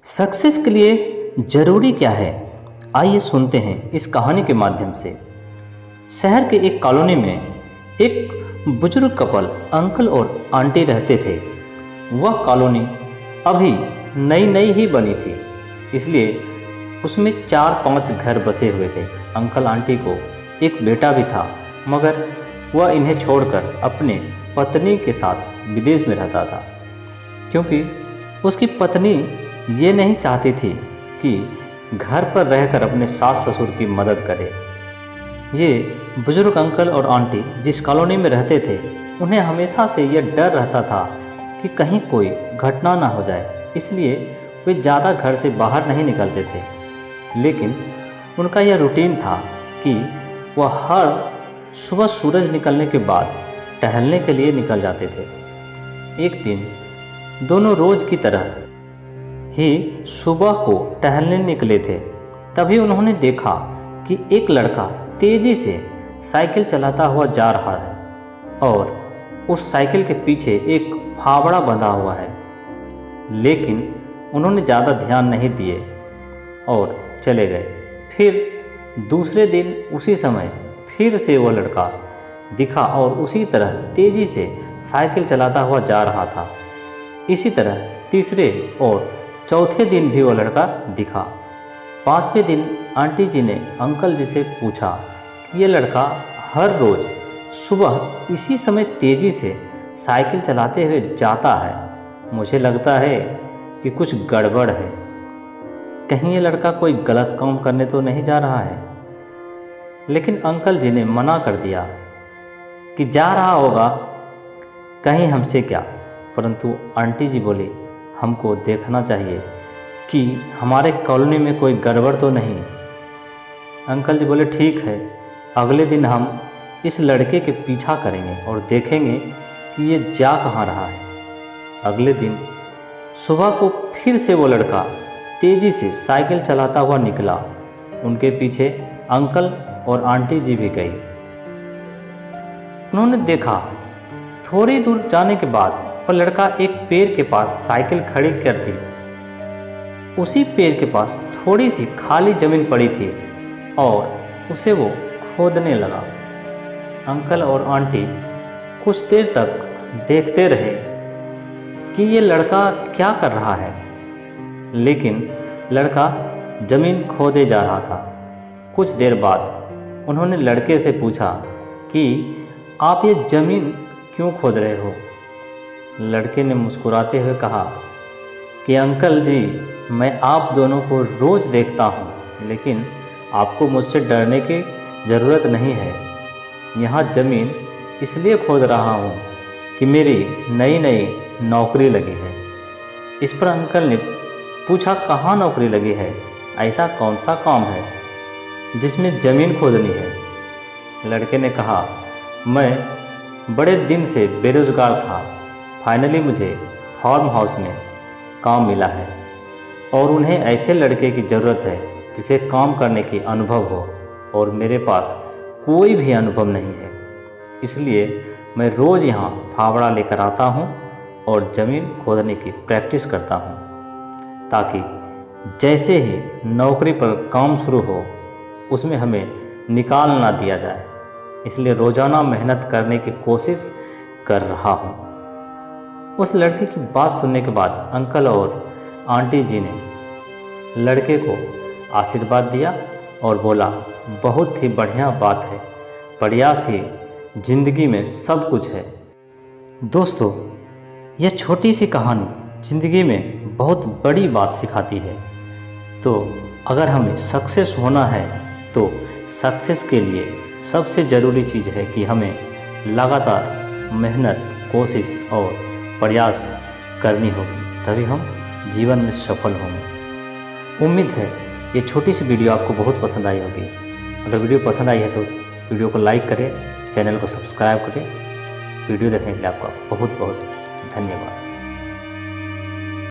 Success के लिए ज़रूरी क्या है, आइए सुनते हैं इस कहानी के माध्यम से। शहर के एक कॉलोनी में एक बुजुर्ग कपल अंकल और आंटी रहते थे। वह कॉलोनी अभी नई नई ही बनी थी, इसलिए उसमें 4-5 घर बसे हुए थे। अंकल आंटी को एक बेटा भी था, मगर वह इन्हें छोड़कर अपने पत्नी के साथ विदेश में रहता था, क्योंकि उसकी पत्नी ये नहीं चाहती थी कि घर पर रहकर अपने सास ससुर की मदद करे। ये बुजुर्ग अंकल और आंटी जिस कॉलोनी में रहते थे, उन्हें हमेशा से यह डर रहता था कि कहीं कोई घटना ना हो जाए, इसलिए वे ज़्यादा घर से बाहर नहीं निकलते थे। लेकिन उनका यह रूटीन था कि वह हर सुबह सूरज निकलने के बाद टहलने के लिए निकल जाते थे। एक दिन दोनों रोज़ की तरह ही सुबह को टहलने निकले थे। तभी उन्होंने देखा कि एक लड़का तेज़ी से साइकिल चलाता हुआ जा रहा है और उस साइकिल के पीछे एक फावड़ा बंधा हुआ है। लेकिन उन्होंने ज़्यादा ध्यान नहीं दिए और चले गए। फिर दूसरे दिन उसी समय फिर से वह लड़का दिखा और उसी तरह तेज़ी से साइकिल चलाता हुआ जा रहा था। इसी तरह तीसरे और चौथे दिन भी वह लड़का दिखा। 5वें दिन आंटी जी ने अंकल जी से पूछा कि ये लड़का हर रोज़ सुबह इसी समय तेज़ी से साइकिल चलाते हुए जाता है, मुझे लगता है कि कुछ गड़बड़ है। कहीं ये लड़का कोई गलत काम करने तो नहीं जा रहा है। लेकिन अंकल जी ने मना कर दिया कि जा रहा होगा, कहीं हमसे क्या। परंतु आंटी जी बोली, हमको देखना चाहिए कि हमारे कॉलोनी में कोई गड़बड़ तो नहीं। अंकल जी बोले, ठीक है, अगले दिन हम इस लड़के के पीछा करेंगे और देखेंगे कि ये जा कहाँ रहा है। अगले दिन सुबह को फिर से वो लड़का तेज़ी से साइकिल चलाता हुआ निकला। उनके पीछे अंकल और आंटी जी भी गई। उन्होंने देखा थोड़ी दूर जाने के बाद वह लड़का एक पेड़ के पास साइकिल खड़ी कर दी। उसी पेड़ के पास थोड़ी सी खाली ज़मीन पड़ी थी और उसे वो खोदने लगा। अंकल और आंटी कुछ देर तक देखते रहे कि ये लड़का क्या कर रहा है, लेकिन लड़का ज़मीन खोदे जा रहा था। कुछ देर बाद उन्होंने लड़के से पूछा कि आप ये ज़मीन क्यों खोद रहे हो। लड़के ने मुस्कुराते हुए कहा कि अंकल जी, मैं आप दोनों को रोज़ देखता हूँ, लेकिन आपको मुझसे डरने की ज़रूरत नहीं है। यहाँ ज़मीन इसलिए खोद रहा हूँ कि मेरी नई नई नौकरी लगी है। इस पर अंकल ने पूछा, कहाँ नौकरी लगी है, ऐसा कौन सा काम है जिसमें ज़मीन खोदनी है। लड़के ने कहा, मैं बड़े दिन से बेरोज़गार था, फाइनली मुझे फार्म हाउस में काम मिला है और उन्हें ऐसे लड़के की ज़रूरत है जिसे काम करने की अनुभव हो, और मेरे पास कोई भी अनुभव नहीं है। इसलिए मैं रोज़ यहाँ फावड़ा लेकर आता हूँ और ज़मीन खोदने की प्रैक्टिस करता हूँ, ताकि जैसे ही नौकरी पर काम शुरू हो उसमें हमें निकाल ना दिया जाए। इसलिए रोज़ाना मेहनत करने की कोशिश कर रहा हूँ। उस लड़के की बात सुनने के बाद अंकल और आंटी जी ने लड़के को आशीर्वाद दिया और बोला, बहुत ही बढ़िया बात है, प्रयास ही जिंदगी में सब कुछ है। दोस्तों, यह छोटी सी कहानी ज़िंदगी में बहुत बड़ी बात सिखाती है। तो अगर हमें सक्सेस होना है तो सक्सेस के लिए सबसे ज़रूरी चीज़ है कि हमें लगातार मेहनत, कोशिश और प्रयास करनी होगी, तभी हम जीवन में सफल होंगे। उम्मीद है ये छोटी सी वीडियो आपको बहुत पसंद आई होगी। अगर वीडियो पसंद आई है तो वीडियो को लाइक करें, चैनल को सब्सक्राइब करें। वीडियो देखने के लिए आपका बहुत बहुत धन्यवाद।